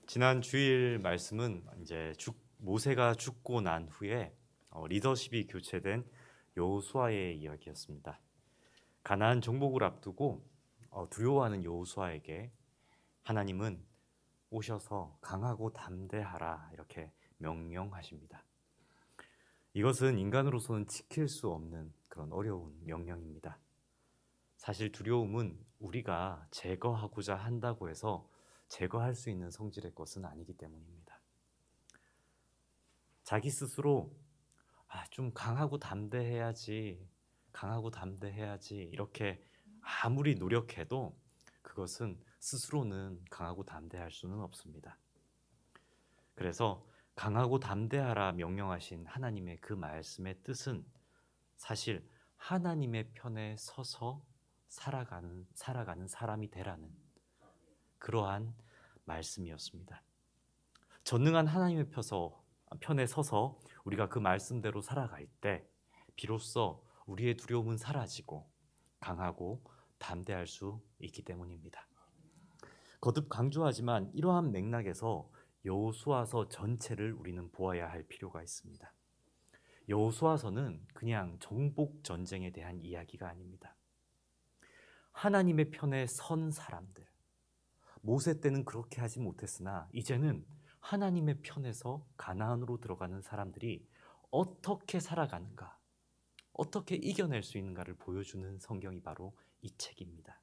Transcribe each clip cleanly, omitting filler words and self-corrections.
지난 주일 말씀은 이제 모세가 죽고 난 후에 리더십이 교체된 여호수아의 이야기였습니다. 가나안 정복을 앞두고 두려워하는 여호수아에게 하나님은 오셔서 강하고 담대하라 이렇게 명령하십니다. 이것은 인간으로서는 지킬 수 없는 그런 어려운 명령입니다. 사실 두려움은 우리가 제거하고자 한다고 해서 제거할 수 있는 성질의 것은 아니기 때문입니다. 자기 스스로 좀 강하고 담대해야지 이렇게 아무리 노력해도 그것은 스스로는 강하고 담대할 수는 없습니다. 그래서 강하고 담대하라 명령하신 하나님의 그 말씀의 뜻은 사실 하나님의 편에 서서 살아가는 사람이 되라는 그러한 말씀이었습니다. 전능한 하나님의 편에 서서 우리가 그 말씀대로 살아갈 때 비로소 우리의 두려움은 사라지고 강하고 담대할 수 있기 때문입니다. 거듭 강조하지만 이러한 맥락에서 여호수아서 전체를 우리는 보아야 할 필요가 있습니다. 여호수아서는 그냥 정복 전쟁에 대한 이야기가 아닙니다. 하나님의 편에 선 사람들, 모세 때는 그렇게 하지 못했으나 이제는 하나님의 편에서 가나안으로 들어가는 사람들이 어떻게 살아가는가, 어떻게 이겨낼 수 있는가를 보여주는 성경이 바로 이 책입니다.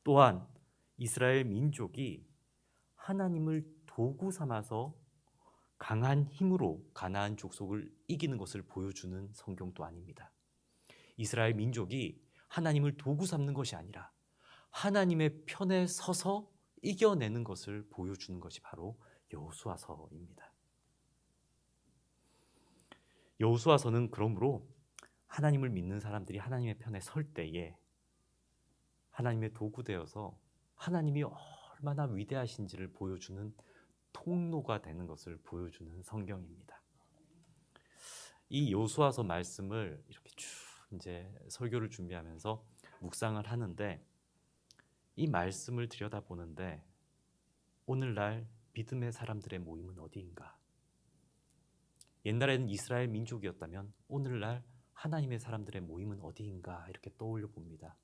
또한 이스라엘 민족이 하나님을 도구 삼아서 강한 힘으로 가나안 족속을 이기는 것을 보여주는 성경도 아닙니다. 이스라엘 민족이 하나님을 도구 삼는 것이 아니라 하나님의 편에 서서 이겨내는 것을 보여주는 것이 바로 여호수아서입니다. 여호수아서는 그러므로 하나님을 믿는 사람들이 하나님의 편에 설 때에 하나님의 도구되어서 하나님이 얼마나 위대하신지를 보여주는 통로가 되는 것을 보여주는 성경입니다. 이 여호수아서 말씀을 이렇게 쭉 이제 설교를 준비하면서 묵상을 하는데 이 말씀을 들여다보는데 오늘날 믿음의 사람들의 모임은 어디인가? 옛날에는 이스라엘 민족이었다면 오늘날 하나님의 사람들의 모임은 어디인가 이렇게 떠올려 봅니다.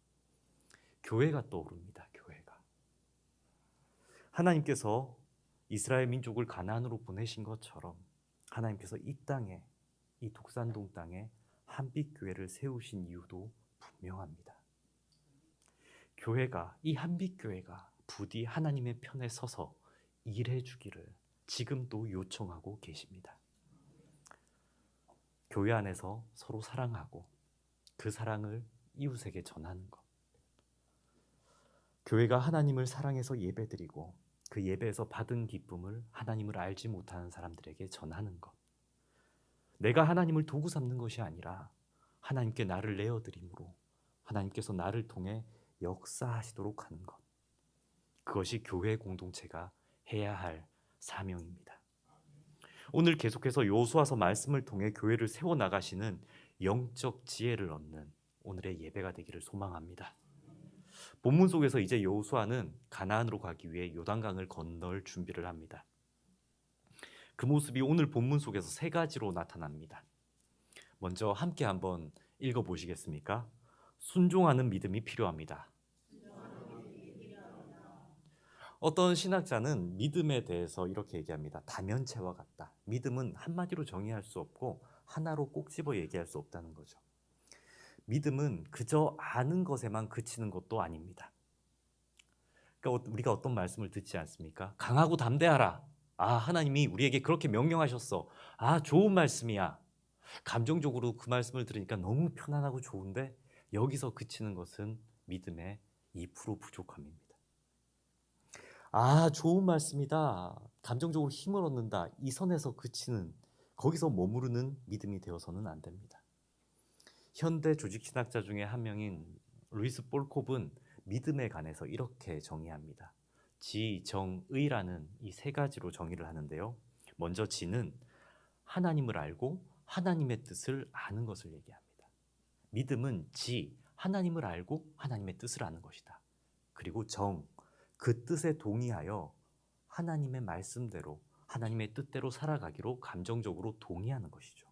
교회가 떠오릅니다. 교회가. 하나님께서 이스라엘 민족을 가나안으로 보내신 것처럼 하나님께서 이 땅에, 이 독산동 땅에 한빛교회를 세우신 이유도 분명합니다. 이 한빛교회가 부디 하나님의 편에 서서 일해 주기를 지금도 요청하고 계십니다. 교회 안에서 서로 사랑하고 그 사랑을 이웃에게 전하는 것. 교회가 하나님을 사랑해서 예배드리고 그 예배에서 받은 기쁨을 하나님을 알지 못하는 사람들에게 전하는 것. 내가 하나님을 도구 삼는 것이 아니라 하나님께 나를 내어드림으로 하나님께서 나를 통해 역사하시도록 하는 것. 그것이 교회 공동체가 해야 할 사명입니다. 오늘 계속해서 여호수아서 말씀을 통해 교회를 세워나가시는 영적 지혜를 얻는 오늘의 예배가 되기를 소망합니다. 본문 속에서 이제 여호수아는 가나안으로 가기 위해 요단강을 건널 준비를 합니다. 그 모습이 오늘 본문 속에서 세 가지로 나타납니다. 먼저 함께 한번 읽어보시겠습니까? 순종하는 믿음이 필요합니다. 어떤 신학자는 믿음에 대해서 이렇게 얘기합니다. 다면체와 같다. 믿음은 한마디로 정의할 수 없고 하나로 꼭 집어 얘기할 수 없다는 거죠. 믿음은 그저 아는 것에만 그치는 것도 아닙니다. 그러니까 우리가 어떤 말씀을 듣지 않습니까? 강하고 담대하라. 하나님이 우리에게 그렇게 명령하셨어. 좋은 말씀이야. 감정적으로 그 말씀을 들으니까 너무 편안하고 좋은데 여기서 그치는 것은 믿음의 2% 부족함입니다. 좋은 말씀이다. 감정적으로 힘을 얻는다. 이 선에서 그치는, 거기서 머무르는 믿음이 되어서는 안 됩니다. 현대 조직신학자 중에 한 명인 루이스 볼콥은 믿음에 관해서 이렇게 정의합니다. 지, 정, 의라는 이 세 가지로 정의를 하는데요. 먼저 지는 하나님을 알고 하나님의 뜻을 아는 것을 얘기합니다. 믿음은 지, 하나님을 알고 하나님의 뜻을 아는 것이다. 그리고 정, 그 뜻에 동의하여 하나님의 말씀대로 하나님의 뜻대로 살아가기로 감정적으로 동의하는 것이죠.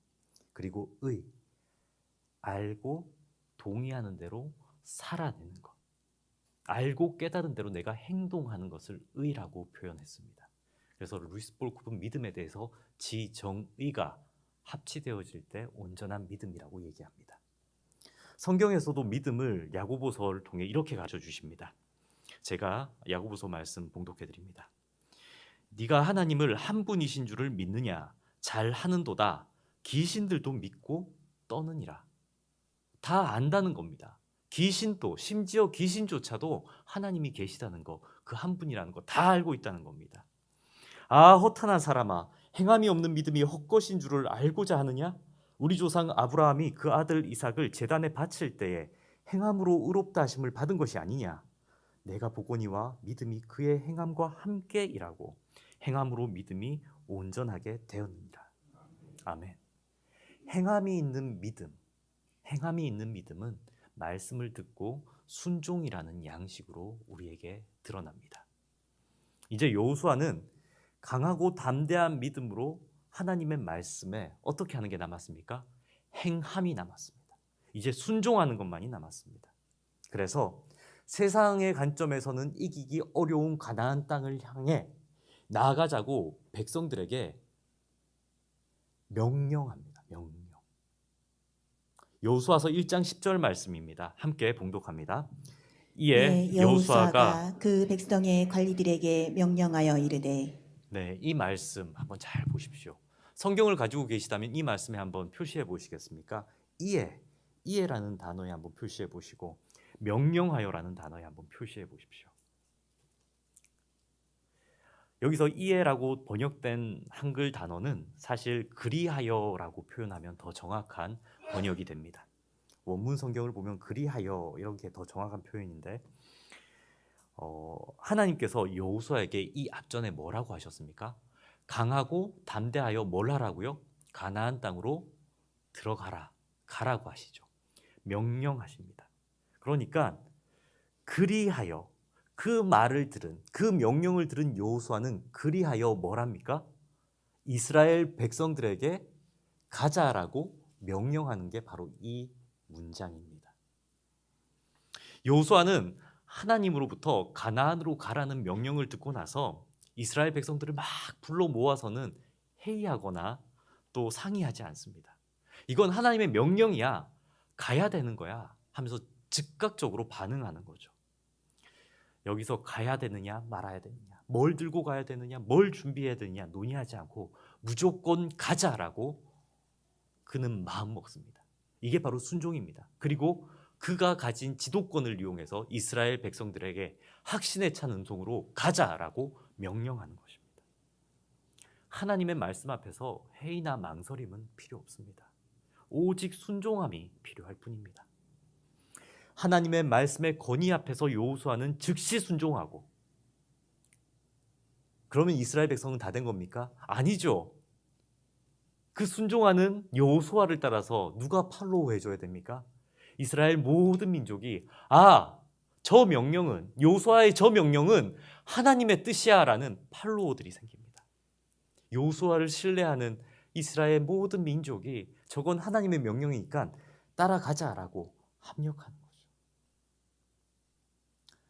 그리고 알고 동의하는 대로 살아내는 것, 알고 깨달은 대로 내가 행동하는 것을 의라고 표현했습니다. 그래서 루이스 볼코프는 믿음에 대해서 지정의가 합치되어질 때 온전한 믿음이라고 얘기합니다. 성경에서도 믿음을 야고보서를 통해 이렇게 가르쳐 주십니다. 제가 야고보서 말씀 봉독해 드립니다. 네가 하나님을 한 분이신 줄을 믿느냐? 잘 하는도다. 귀신들도 믿고 떠느니라. 다 안다는 겁니다. 귀신도, 심지어 귀신조차도 하나님이 계시다는 거, 그 한 분이라는 거 다 알고 있다는 겁니다. 아, 허탄한 사람아, 행함이 없는 믿음이 헛것인 줄을 알고자 하느냐? 우리 조상 아브라함이 그 아들 이삭을 제단에 바칠 때에 행함으로 의롭다 하심을 받은 것이 아니냐? 내가 보거니와 믿음이 그의 행함과 함께 일하고 행함으로 믿음이 온전하게 되었느니라. 아멘. 행함이 있는 믿음은 말씀을 듣고 순종이라는 양식으로 우리에게 드러납니다. 이제 여호수아는 강하고 담대한 믿음으로 하나님의 말씀에 어떻게 하는 게 남았습니까? 행함이 남았습니다. 이제 순종하는 것만이 남았습니다. 그래서 세상의 관점에서는 이기기 어려운 가나안 땅을 향해 나아가자고 백성들에게 명령합니다. 여호수아서 1장 10절 말씀입니다. 함께 봉독합니다. 이에 여호수아가 그 백성의 관리들에게 명령하여 이르되. 네, 이 말씀 한번 잘 보십시오. 성경을 가지고 계시다면 이 말씀에 한번 표시해 보시겠습니까? 이에라는 단어에 한번 표시해 보시고 명령하여라는 단어에 한번 표시해 보십시오. 여기서 이에라고 번역된 한글 단어는 사실 그리하여라고 표현하면 더 정확한 번역이 됩니다. 원문 성경을 보면 그리하여 이렇게 더 정확한 표현인데 하나님께서 여호수아에게 이 앞전에 뭐라고 하셨습니까? 강하고 담대하여 뭘 하라고요? 가나안 땅으로 들어가라, 가라고 하시죠. 명령하십니다. 그러니까 그리하여 그 말을 들은, 그 명령을 들은 여호수아는 그리하여 뭘 합니까? 이스라엘 백성들에게 가자라고 명령하는 게 바로 이 문장입니다. 여호수아는 하나님으로부터 가나안으로 가라는 명령을 듣고 나서 이스라엘 백성들을 막 불러 모아서는 회의하거나 또 상의하지 않습니다. 이건 하나님의 명령이야, 가야 되는 거야 하면서 즉각적으로 반응하는 거죠. 여기서 가야 되느냐 말아야 되느냐, 뭘 들고 가야 되느냐, 뭘 준비해야 되느냐 논의하지 않고 무조건 가자라고 그는 마음 먹습니다. 이게 바로 순종입니다. 그리고 그가 가진 지도권을 이용해서 이스라엘 백성들에게 확신에 찬 음성으로 가자라고 명령하는 것입니다. 하나님의 말씀 앞에서 회의나 망설임은 필요 없습니다. 오직 순종함이 필요할 뿐입니다. 하나님의 말씀의 건의 앞에서 여호수아는 즉시 순종하고, 그러면 이스라엘 백성은 다 된 겁니까? 아니죠. 그 순종하는 여호수아를 따라서 누가 팔로우해줘야 됩니까? 이스라엘 모든 민족이 저 명령은, 여호수아의 저 명령은 하나님의 뜻이야 라는 팔로우들이 생깁니다. 여호수아를 신뢰하는 이스라엘 모든 민족이 저건 하나님의 명령이니까 따라가자라고 합력하는 거죠.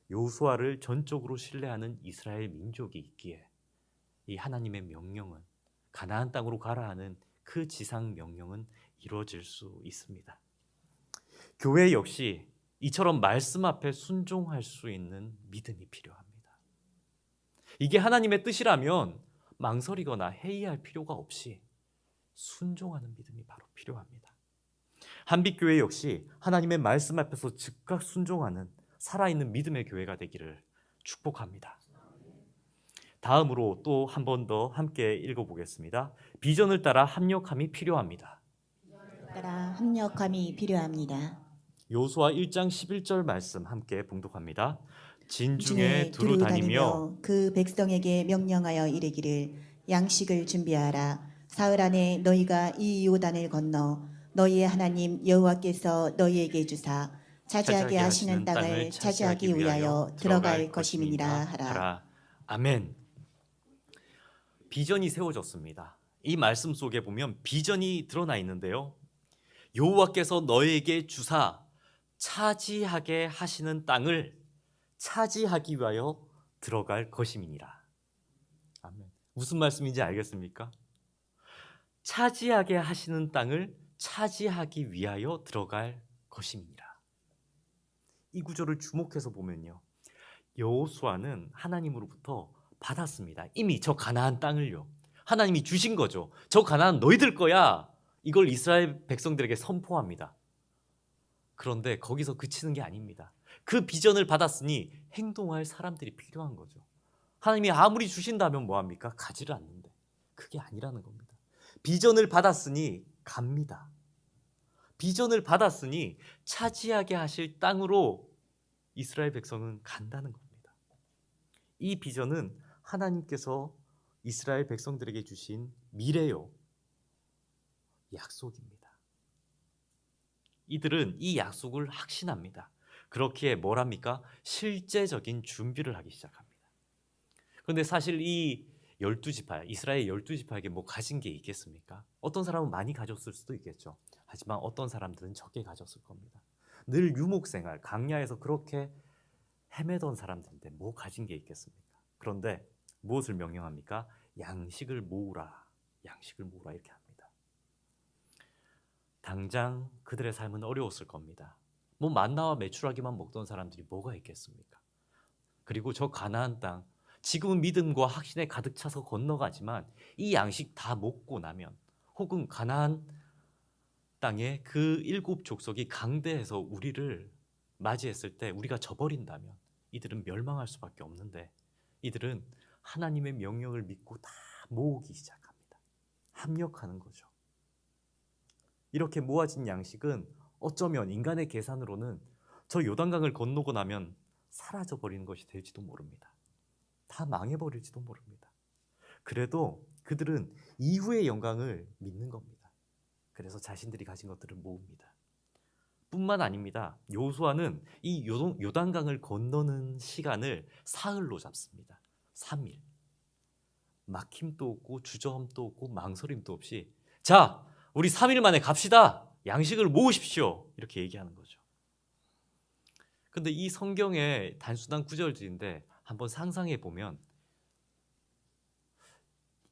여호수아를 전적으로 신뢰하는 이스라엘 민족이 있기에 이 하나님의 명령은, 가나안 땅으로 가라 하는 그 지상 명령은 이루어질 수 있습니다. 교회 역시 이처럼 말씀 앞에 순종할 수 있는 믿음이 필요합니다. 이게 하나님의 뜻이라면 망설이거나 회의할 필요가 없이 순종하는 믿음이 바로 필요합니다. 한빛교회 역시 하나님의 말씀 앞에서 즉각 순종하는 살아있는 믿음의 교회가 되기를 축복합니다. 다음으로 또 한 번 더 함께 읽어보겠습니다. 비전을 따라 합력함이 필요합니다. 여호수아 1장 11절 말씀 함께 봉독합니다. 진중에 두루 다니며 그 백성에게 명령하여 이르기를 양식을 준비하라. 사흘 안에 너희가 이 요단을 건너 너희의 하나님 여호와께서 너희에게 주사 차지하게 하시는 땅을 차지하기 위하여 들어갈 것임이니라 하라. 아멘. 비전이 세워졌습니다. 이 말씀 속에 보면 비전이 드러나 있는데요. 여호와께서 너에게 주사 차지하게 하시는 땅을 차지하기 위하여 들어갈 것임이니라. 아멘. 무슨 말씀인지 알겠습니까? 차지하게 하시는 땅을 차지하기 위하여 들어갈 것임이니라. 이 구절을 주목해서 보면요, 여호수아는 하나님으로부터 받았습니다. 이미 저 가나안 땅을요, 하나님이 주신 거죠. 저 가나안 너희들 거야. 이걸 이스라엘 백성들에게 선포합니다. 그런데 거기서 그치는 게 아닙니다. 그 비전을 받았으니 행동할 사람들이 필요한 거죠. 하나님이 아무리 주신다면 뭐합니까? 가지를 않는데. 그게 아니라는 겁니다. 비전을 받았으니 갑니다. 비전을 받았으니 차지하게 하실 땅으로 이스라엘 백성은 간다는 겁니다. 이 비전은 하나님께서 이스라엘 백성들에게 주신 미래요, 약속입니다. 이들은 이 약속을 확신합니다. 그렇기에 뭘 합니까? 실제적인 준비를 하기 시작합니다. 그런데 사실 이 12지파, 이스라엘 12지파에게 뭐 가진 게 있겠습니까? 어떤 사람은 많이 가졌을 수도 있겠죠. 하지만 어떤 사람들은 적게 가졌을 겁니다. 늘 유목생활, 강야에서 그렇게 헤매던 사람들인데 뭐 가진 게 있겠습니까? 그런데 무엇을 명령합니까? 양식을 모으라, 양식을 모으라 이렇게 합니다. 당장 그들의 삶은 어려웠을 겁니다. 뭐 만나와 메추라기만 먹던 사람들이 뭐가 있겠습니까? 그리고 저 가나안 땅, 지금은 믿음과 확신에 가득 차서 건너가지만 이 양식 다 먹고 나면, 혹은 가나안 땅에 그 7 족속이 강대해서 우리를 맞이했을 때 우리가 져버린다면 이들은 멸망할 수밖에 없는데, 이들은 하나님의 명령을 믿고 다 모으기 시작합니다. 합력하는 거죠. 이렇게 모아진 양식은 어쩌면 인간의 계산으로는 저 요단강을 건너고 나면 사라져버리는 것이 될지도 모릅니다. 다 망해버릴지도 모릅니다. 그래도 그들은 이후의 영광을 믿는 겁니다. 그래서 자신들이 가진 것들을 모읍니다. 뿐만 아닙니다. 여호수아는 이 요단강을 건너는 시간을 사흘로 잡습니다. 3일. 막힘도 없고 주저함도 없고 망설임도 없이, 자, 우리 3일 만에 갑시다. 양식을 모으십시오. 이렇게 얘기하는 거죠. 근데 이 성경의 단순한 구절들인데 한번 상상해 보면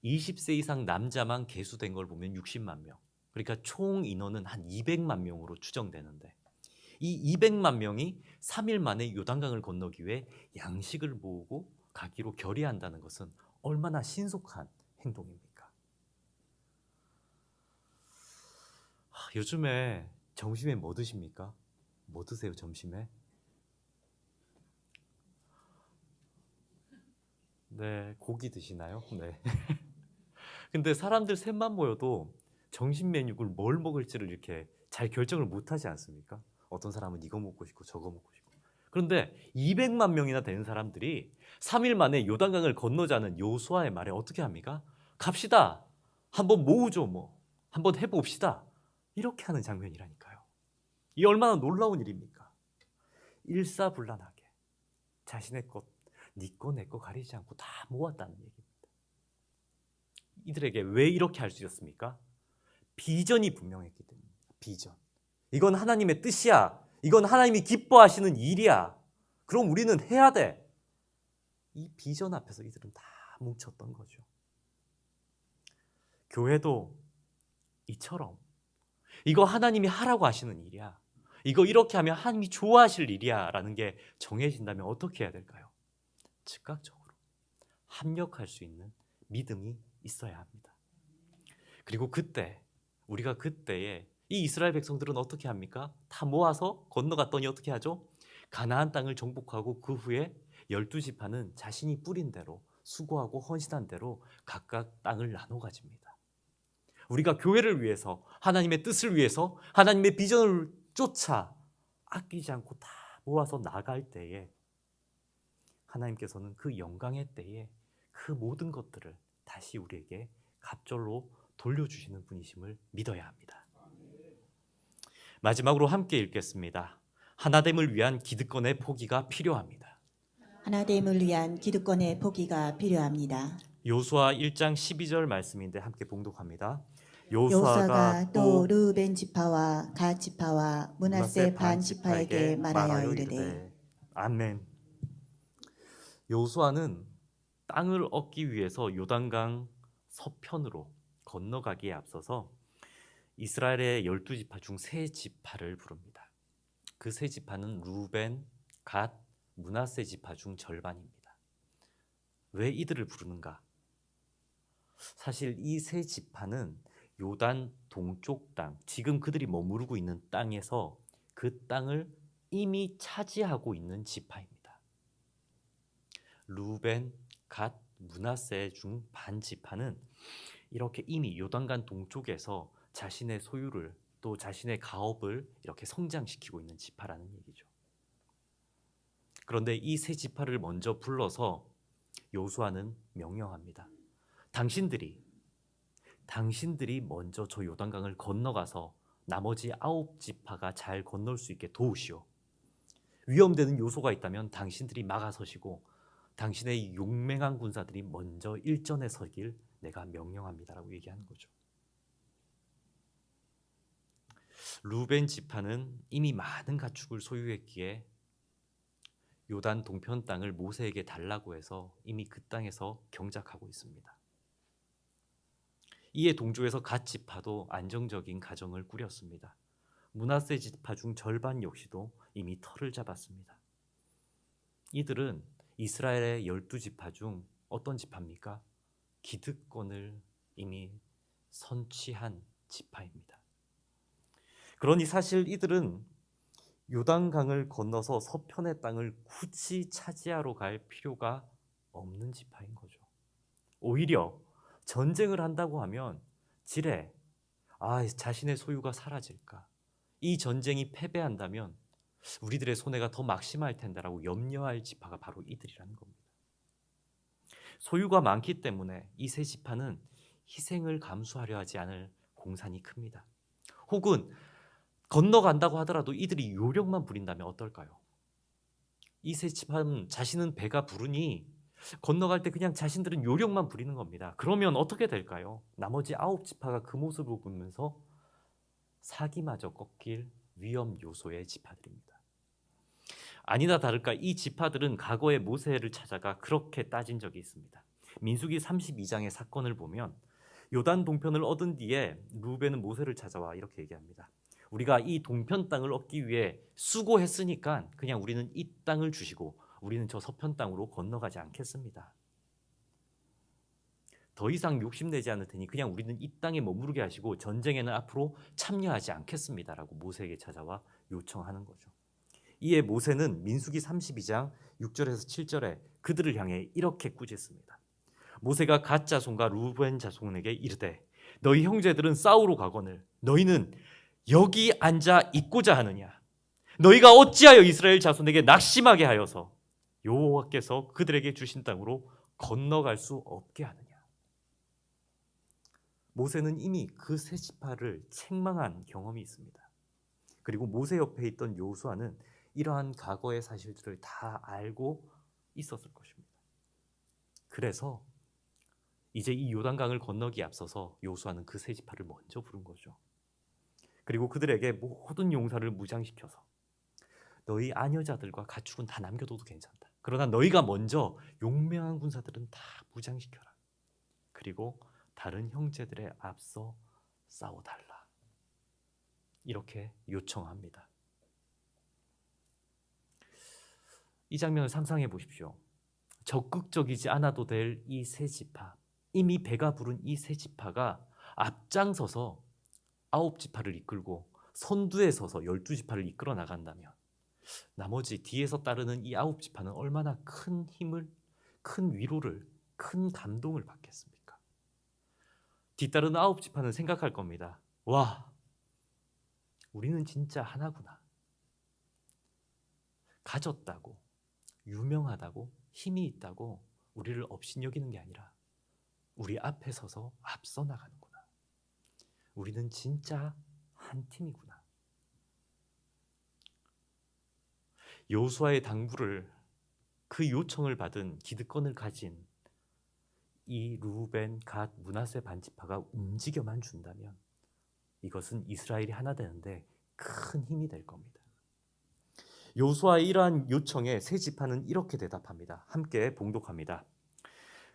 20세 이상 남자만 계수된 걸 보면 60만 명. 그러니까 총 인원은 한 200만 명으로 추정되는데, 이 200만 명이 3일 만에 요단강을 건너기 위해 양식을 모으고 가기로 결의한다는 것은 얼마나 신속한 행동입니까? 요즘에 점심에 뭐 드십니까? 뭐 드세요, 점심에? 네, 고기 드시나요? 네. 근데 사람들 셋만 모여도 점심 메뉴를 뭘 먹을지를 이렇게 잘 결정을 못 하지 않습니까? 어떤 사람은 이거 먹고 싶고 저거 먹고 싶고. 그런데 200만 명이나 되는 사람들이 3일 만에 요단강을 건너자는 여호수아의 말에 어떻게 합니까? 갑시다. 한번 모으죠, 뭐. 한번 해봅시다. 이렇게 하는 장면이라니까요. 이 얼마나 놀라운 일입니까? 일사불란하게 자신의 것, 네 거, 내 거 가리지 않고 다 모았다는 얘기입니다. 이들에게 왜 이렇게 할 수 있었습니까? 비전이 분명했기 때문입니다. 비전. 이건 하나님의 뜻이야. 이건 하나님이 기뻐하시는 일이야. 그럼 우리는 해야 돼. 이 비전 앞에서 이들은 다 뭉쳤던 거죠. 교회도 이처럼 이거 하나님이 하라고 하시는 일이야. 이거 이렇게 하면 하나님이 좋아하실 일이야 라는 게 정해진다면 어떻게 해야 될까요? 즉각적으로 합력할 수 있는 믿음이 있어야 합니다. 그리고 그때, 우리가 그때에 이 이스라엘 백성들은 어떻게 합니까? 다 모아서 건너갔더니 어떻게 하죠? 가나안 땅을 정복하고 그 후에 12지파는 자신이 뿌린 대로 수고하고 헌신한 대로 각각 땅을 나눠 가집니다. 우리가 교회를 위해서, 하나님의 뜻을 위해서, 하나님의 비전을 쫓아 아끼지 않고 다 모아서 나갈 때에 하나님께서는 그 영광의 때에 그 모든 것들을 다시 우리에게 갑절로 돌려주시는 분이심을 믿어야 합니다. 마지막으로 함께 읽겠습니다. 하나됨을 위한 기득권의 포기가 필요합니다. 하나됨을 위한 기득권의 포기가 필요합니다. 요수아 1장 12절 말씀인데 함께 봉독합니다. 여호수아가 또 르우벤 지파와 갓 지파와 므낫세 반 지파에게 말하여 이르되 아멘. 요수아는 땅을 얻기 위해서 요단강 서편으로 건너가기에 앞서서 이스라엘의 12지파 중 3지파를 부릅니다. 그 3지파는 루벤, 갓, 므낫세 지파 중 절반입니다. 왜 이들을 부르는가? 사실 이 3지파는 요단 동쪽 땅, 지금 그들이 머무르고 있는 땅에서 그 땅을 이미 차지하고 있는 지파입니다. 루벤, 갓, 므낫세 중 반 지파는 이렇게 이미 요단강 동쪽에서 자신의 소유를 또 자신의 가업을 이렇게 성장시키고 있는 지파라는 얘기죠. 그런데 이 3지파를 먼저 불러서 요수아는 명령합니다. 당신들이 먼저 저 요단강을 건너가서 나머지 9지파가 잘 건널 수 있게 도우시오. 위험되는 요소가 있다면 당신들이 막아서시고 당신의 용맹한 군사들이 먼저 일전에 서길 내가 명령합니다라고 얘기하는 거죠. 루벤 지파는 이미 많은 가축을 소유했기에 요단 동편 땅을 모세에게 달라고 해서 이미 그 땅에서 경작하고 있습니다. 이에 동조해서 갓 지파도 안정적인 가정을 꾸렸습니다. 므낫세 지파 중 절반 역시도 이미 터를 잡았습니다. 이들은 이스라엘의 12지파 중 어떤 지파입니까? 기득권을 이미 선취한 지파입니다. 그러니 사실 이들은 요단강을 건너서 서편의 땅을 굳이 차지하러 갈 필요가 없는 지파인 거죠. 오히려 전쟁을 한다고 하면 자신의 소유가 사라질까? 이 전쟁이 패배한다면 우리들의 손해가 더 막심할 텐데라고 염려할 지파가 바로 이들이라는 겁니다. 소유가 많기 때문에 이 3지파는 희생을 감수하려 하지 않을 공산이 큽니다. 혹은 건너간다고 하더라도 이들이 요령만 부린다면 어떨까요? 이 3지파는 자신은 배가 부르니 건너갈 때 그냥 자신들은 요령만 부리는 겁니다. 그러면 어떻게 될까요? 나머지 9지파가 그 모습을 보면서 사기마저 꺾일 위험 요소의 지파들입니다. 아니나 다를까 이 지파들은 과거에 모세를 찾아가 그렇게 따진 적이 있습니다. 민수기 32장의 사건을 보면 요단 동편을 얻은 뒤에 루벤은 모세를 찾아와 이렇게 얘기합니다. 우리가 이 동편 땅을 얻기 위해 수고했으니까 그냥 우리는 이 땅을 주시고 우리는 저 서편 땅으로 건너가지 않겠습니다. 더 이상 욕심내지 않을 테니 그냥 우리는 이 땅에 머무르게 하시고 전쟁에는 앞으로 참여하지 않겠습니다라고 모세에게 찾아와 요청하는 거죠. 이에 모세는 민수기 32장 6절에서 7절에 그들을 향해 이렇게 꾸짖습니다. 모세가 갓 자손과 루벤 자손에게 이르되 너희 형제들은 싸우러 가거늘 너희는 여기 앉아 있고자 하느냐? 너희가 어찌하여 이스라엘 자손에게 낙심하게 하여서 여호와께서 그들에게 주신 땅으로 건너갈 수 없게 하느냐? 모세는 이미 그 3지파를 책망한 경험이 있습니다. 그리고 모세 옆에 있던 여호수아는 이러한 과거의 사실들을 다 알고 있었을 것입니다. 그래서 이제 이 요단강을 건너기에 앞서서 여호수아는 그 3지파를 먼저 부른 거죠. 그리고 그들에게 모든 용사를 무장시켜서 너희 아녀자들과 가축은 다 남겨둬도 괜찮다. 그러나 너희가 먼저 용맹한 군사들은 다 무장시켜라. 그리고 다른 형제들의 앞서 싸워달라. 이렇게 요청합니다. 이 장면을 상상해 보십시오. 적극적이지 않아도 될 이 3지파, 이미 배가 부른 이 3지파가 앞장서서 9지파를 이끌고 선두에 서서 12지파를 이끌어 나간다면 나머지 뒤에서 따르는 이 9지파는 얼마나 큰 힘을, 큰 위로를, 큰 감동을 받겠습니까? 뒤따르는 9지파는 생각할 겁니다. 와, 우리는 진짜 하나구나. 가졌다고, 유명하다고, 힘이 있다고 우리를 업신여기는 게 아니라 우리 앞에 서서 앞서 나가는구나. 우리는 진짜 한 팀이구나. 여호수아의 당부를, 그 요청을 받은 기득권을 가진 이 루벤, 갓, 므낫세 반지파가 움직여만 준다면 이것은 이스라엘이 하나 되는데 큰 힘이 될 겁니다. 여호수아의 이러한 요청에 세 지파는 이렇게 대답합니다. 함께 봉독합니다.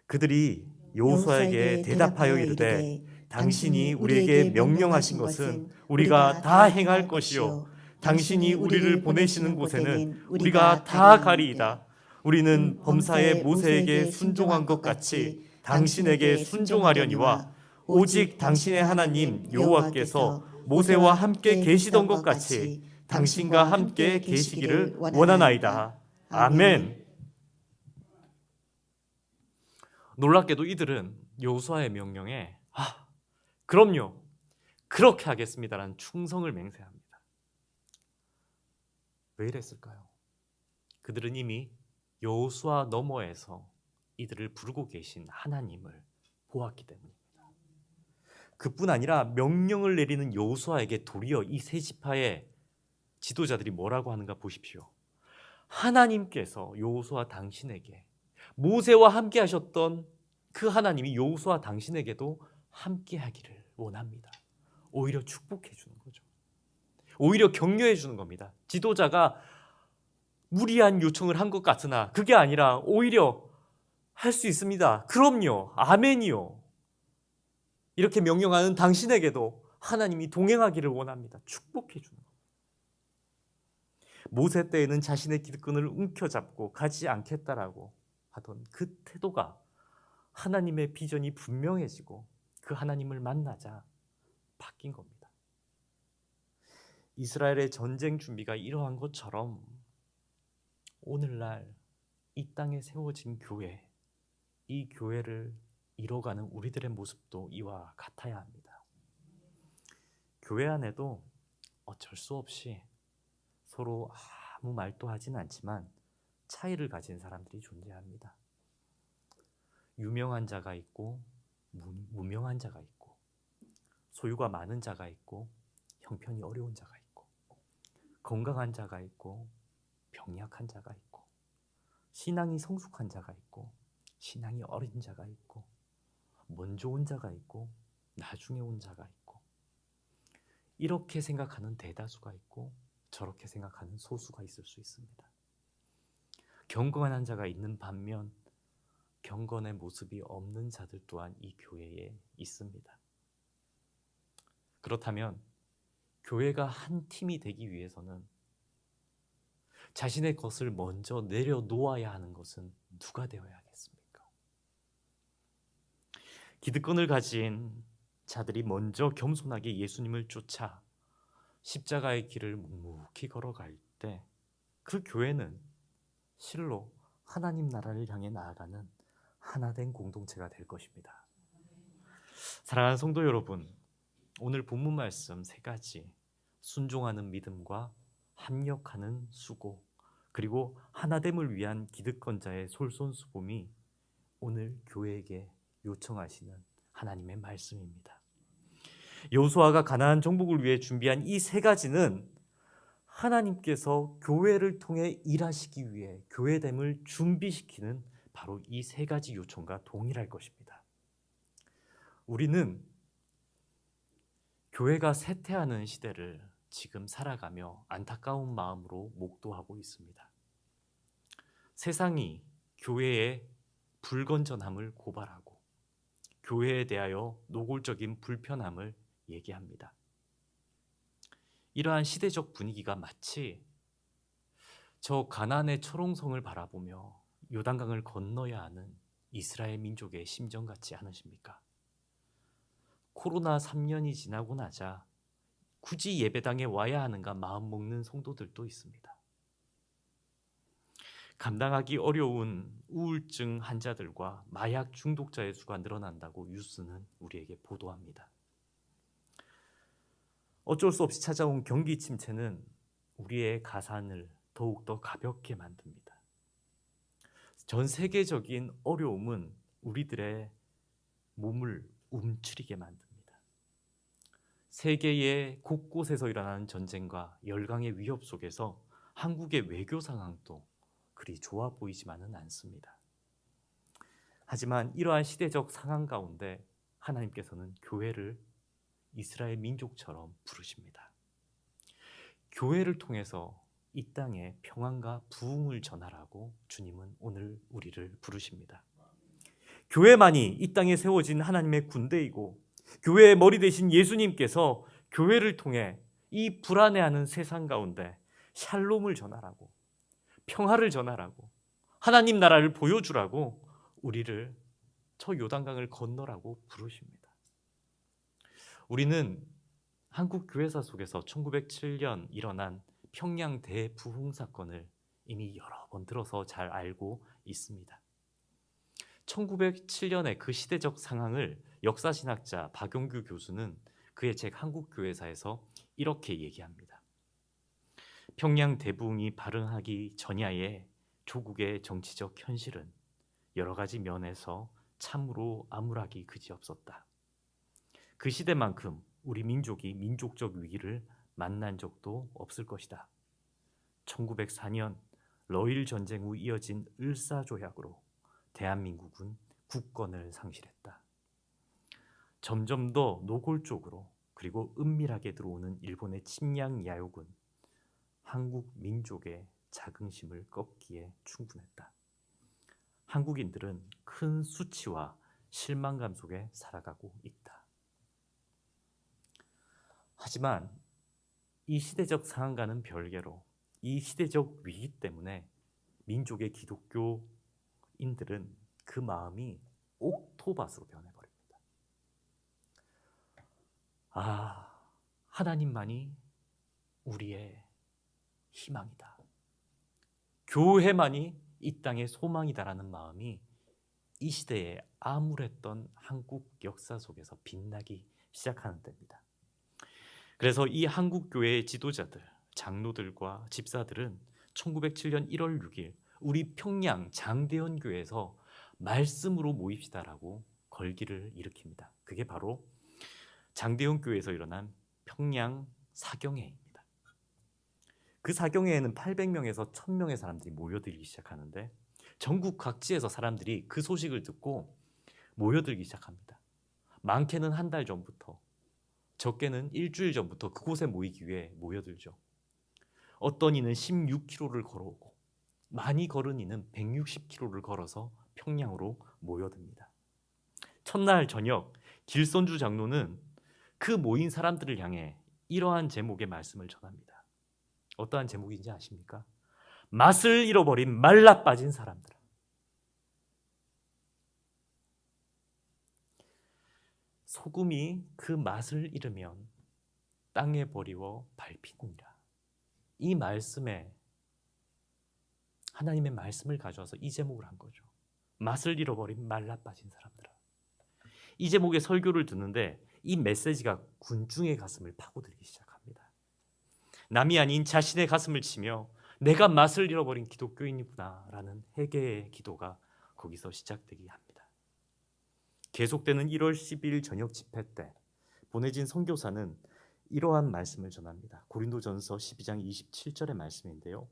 그들이 여호수아에게 대답하여 이르되 당신이 우리에게 명령하신 것은 우리가 다 행할 것이요 당신이 우리를 보내시는 곳에는 우리가 다 가리이다. 우리는 범사에 모세에게 순종한 것 같이 당신에게 순종하려니와 오직 당신의 하나님 여호와께서 모세와 함께 계시던 것 같이 당신과 함께 계시기를 원하나이다. 아멘. 놀랍게도 이들은 여호수아의 명령에 그럼요, 그렇게 하겠습니다라는 충성을 맹세합니다. 왜 이랬을까요? 그들은 이미 여호수아 너머에서 이들을 부르고 계신 하나님을 보았기 때문입니다. 그뿐 아니라 명령을 내리는 여호수아에게 도리어 이 세 지파의 지도자들이 뭐라고 하는가 보십시오. 하나님께서 여호수아 당신에게 모세와 함께 하셨던 그 하나님이 여호수아 당신에게도 함께 하기를 원합니다. 오히려 축복해 주는 거죠. 오히려 격려해 주는 겁니다. 지도자가 무리한 요청을 한 것 같으나 그게 아니라 오히려 할 수 있습니다. 그럼요. 아멘이요. 이렇게 명령하는 당신에게도 하나님이 동행하기를 원합니다. 축복해 주는 겁니다. 모세 때에는 자신의 기득권을 움켜잡고 가지 않겠다라고 하던 그 태도가 하나님의 비전이 분명해지고 그 하나님을 만나자 바뀐 겁니다. 이스라엘의 전쟁 준비가 이러한 것처럼 오늘날 이 땅에 세워진 교회, 이 교회를 이뤄가는 우리들의 모습도 이와 같아야 합니다. 교회 안에도 어쩔 수 없이 서로 아무 말도 하진 않지만 차이를 가진 사람들이 존재합니다. 유명한 자가 있고 무명한 자가 있고 소유가 많은 자가 있고 형편이 어려운 자가 있고 건강한 자가 있고 병약한 자가 있고 신앙이 성숙한 자가 있고 신앙이 어린 자가 있고 먼저 온 자가 있고 나중에 온 자가 있고 이렇게 생각하는 대다수가 있고 저렇게 생각하는 소수가 있을 수 있습니다. 경건한 자가 있는 반면 경건의 모습이 없는 자들 또한 이 교회에 있습니다. 그렇다면 교회가 한 팀이 되기 위해서는 자신의 것을 먼저 내려놓아야 하는 것은 누가 되어야 하겠습니까? 기득권을 가진 자들이 먼저 겸손하게 예수님을 쫓아 십자가의 길을 묵묵히 걸어갈 때 그 교회는 실로 하나님 나라를 향해 나아가는 하나된 공동체가 될 것입니다. 사랑하는 성도 여러분, 오늘 본문 말씀 세 가지, 순종하는 믿음과 합력하는 수고, 그리고 하나됨을 위한 기득권자의 솔선수범이 오늘 교회에게 요청하시는 하나님의 말씀입니다. 여호수아가 가나안 정복을 위해 준비한 이 세 가지는 하나님께서 교회를 통해 일하시기 위해 교회됨을 준비시키는 바로 이 세 가지 요청과 동일할 것입니다. 우리는 교회가 쇠퇴하는 시대를 지금 살아가며 안타까운 마음으로 목도하고 있습니다. 세상이 교회의 불건전함을 고발하고 교회에 대하여 노골적인 불편함을 얘기합니다. 이러한 시대적 분위기가 마치 저 가나안의 초롱성을 바라보며 요단강을 건너야 하는 이스라엘 민족의 심정 같지 않으십니까? 코로나 3년이 지나고 나자 굳이 예배당에 와야 하는가 마음 먹는 성도들도 있습니다. 감당하기 어려운 우울증 환자들과 마약 중독자의 수가 늘어난다고 뉴스는 우리에게 보도합니다. 어쩔 수 없이 찾아온 경기 침체는 우리의 가산을 더욱더 가볍게 만듭니다. 전 세계적인 어려움은 우리들의 몸을 움츠리게 만듭니다. 세계의 곳곳에서 일어나는 전쟁과 열강의 위협 속에서 한국의 외교 상황도 그리 좋아 보이지만은 않습니다. 하지만 이러한 시대적 상황 가운데 하나님께서는 교회를 이스라엘 민족처럼 부르십니다. 교회를 통해서 이 땅에 평안과 부흥을 전하라고 주님은 오늘 우리를 부르십니다. 교회만이 이 땅에 세워진 하나님의 군대이고 교회의 머리 되신 예수님께서 교회를 통해 이 불안해하는 세상 가운데 샬롬을 전하라고, 평화를 전하라고, 하나님 나라를 보여주라고 우리를 저 요단강을 건너라고 부르십니다. 우리는 한국 교회사 속에서 1907년 일어난 평양 대부흥 사건을 이미 여러 번 들어서 잘 알고 있습니다. 1907년의 그 시대적 상황을 역사신학자 박용규 교수는 그의 책 한국교회사에서 이렇게 얘기합니다. 평양 대부흥이 발흥하기 전야의 조국의 정치적 현실은 여러 가지 면에서 참으로 암울하기 그지없었다. 그 시대만큼 우리 민족이 민족적 위기를 만난 적도 없을 것이다. 1904년 러일 전쟁 후 이어진 을사조약으로 대한민국은 국권을 상실했다. 점점 더 노골적으로 그리고 은밀하게 들어오는 일본의 침략 야욕은 한국 민족의 자긍심을 꺾기에 충분했다. 한국인들은 큰 수치와 실망감 속에 살아가고 있다. 하지만 이 시대적 상황과는 별개로 이 시대적 위기 때문에 민족의 기독교인들은 그 마음이 옥토밭으로 변해버립니다. 하나님만이 우리의 희망이다. 교회만이 이 땅의 소망이다라는 마음이 이 시대에 암울했던 한국 역사 속에서 빛나기 시작하는 때입니다. 그래서 이 한국교회의 지도자들, 장로들과 집사들은 1907년 1월 6일 우리 평양 장대현 교회에서 말씀으로 모입시다라고 걸기를 일으킵니다. 그게 바로 장대현 교회에서 일어난 평양 사경회입니다. 그 사경회에는 800명에서 1000명의 사람들이 모여들기 시작하는데 전국 각지에서 사람들이 그 소식을 듣고 모여들기 시작합니다. 많게는 한 달 전부터, 적게는 일주일 전부터 그곳에 모이기 위해 모여들죠. 어떤 이는 16km를 걸어오고 많이 걸은 이는 160km를 걸어서 평양으로 모여듭니다. 첫날 저녁 길선주 장로는 그 모인 사람들을 향해 이러한 제목의 말씀을 전합니다. 어떠한 제목인지 아십니까? 맛을 잃어버린 말라 빠진 사람들. 소금이 그 맛을 잃으면 땅에 버리워 밟히느니라. 이 말씀에 하나님의 말씀을 가져와서 이 제목을 한 거죠. 맛을 잃어버린 말라 빠진 사람들아. 이 제목의 설교를 듣는데 이 메시지가 군중의 가슴을 파고들기 시작합니다. 남이 아닌 자신의 가슴을 치며 내가 맛을 잃어버린 기독교인이구나 라는 회개의 기도가 거기서 시작되게 합니다. 계속되는 1월 10일 저녁 집회 때 보내진 선교사는 이러한 말씀을 전합니다. 고린도전서 12장 27절의 말씀인데요.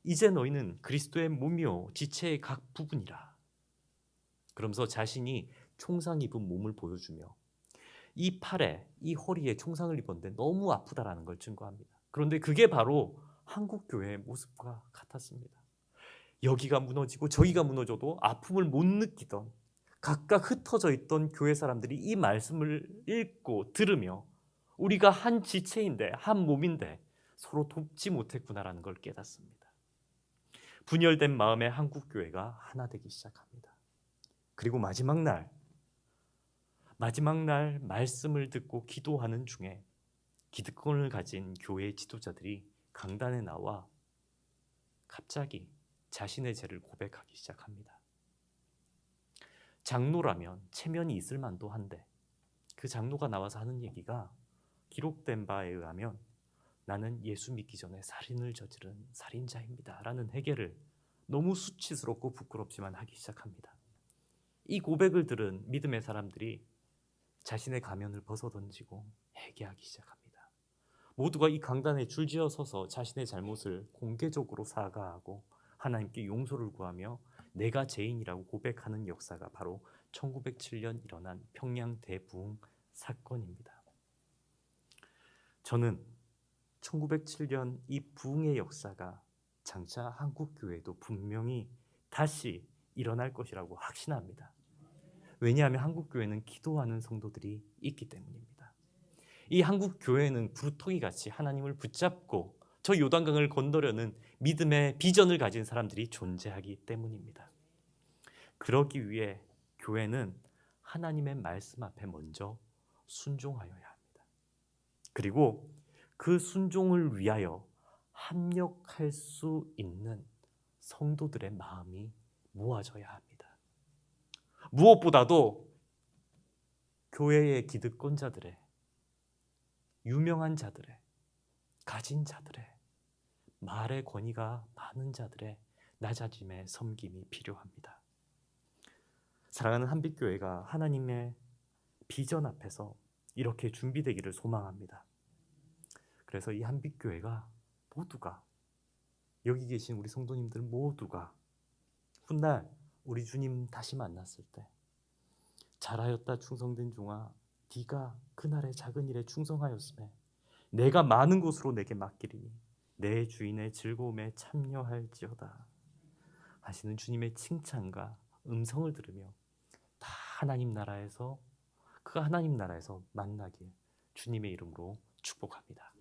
이제 너희는 그리스도의 몸이요 지체의 각 부분이라. 그러면서 자신이 총상 입은 몸을 보여주며 이 팔에, 이 허리에 총상을 입었는데 너무 아프다라는 걸 증거합니다. 그런데 그게 바로 한국교회의 모습과 같았습니다. 여기가 무너지고 저기가 무너져도 아픔을 못 느끼던 각각 흩어져 있던 교회 사람들이 이 말씀을 읽고 들으며 우리가 한 지체인데, 한 몸인데 서로 돕지 못했구나라는 걸 깨닫습니다. 분열된 마음의 한국교회가 하나 되기 시작합니다. 그리고 마지막 날 말씀을 듣고 기도하는 중에 기득권을 가진 교회의 지도자들이 강단에 나와 갑자기 자신의 죄를 고백하기 시작합니다. 장로라면 체면이 있을 만도 한데 그 장로가 나와서 하는 얘기가 기록된 바에 의하면 나는 예수 믿기 전에 살인을 저지른 살인자입니다 라는 회개를 너무 수치스럽고 부끄럽지만 하기 시작합니다. 이 고백을 들은 믿음의 사람들이 자신의 가면을 벗어던지고 회개하기 시작합니다. 모두가 이 강단에 줄지어 서서 자신의 잘못을 공개적으로 사과하고 하나님께 용서를 구하며 내가 죄인이라고 고백하는 역사가 바로 1907년 일어난 평양 대부흥 사건입니다. 저는 1907년 이 부흥의 역사가 장차 한국 교회도 분명히 다시 일어날 것이라고 확신합니다. 왜냐하면 한국 교회는 기도하는 성도들이 있기 때문입니다. 이 한국 교회는 구루토기 같이 하나님을 붙잡고 저 요단강을 건너려는 믿음의 비전을 가진 사람들이 존재하기 때문입니다. 그러기 위해 교회는 하나님의 말씀 앞에 먼저 순종하여야 합니다. 그리고 그 순종을 위하여 합력할 수 있는 성도들의 마음이 모아져야 합니다. 무엇보다도 교회의 기득권자들의, 유명한 자들의, 가진 자들의, 말의 권위가 많은 자들의 낮아짐의 섬김이 필요합니다. 사랑하는 한빛교회가 하나님의 비전 앞에서 이렇게 준비되기를 소망합니다. 그래서 이 한빛교회가 모두가, 여기 계신 우리 성도님들 모두가 훗날 우리 주님 다시 만났을 때 잘하였다 충성된 종아, 네가 그날의 작은 일에 충성하였음에 내가 많은 것으로 내게 맡기리니 내 주인의 즐거움에 참여할지어다 하시는 주님의 칭찬과 음성을 들으며 다 하나님 나라에서, 그 하나님 나라에서 만나길 주님의 이름으로 축복합니다.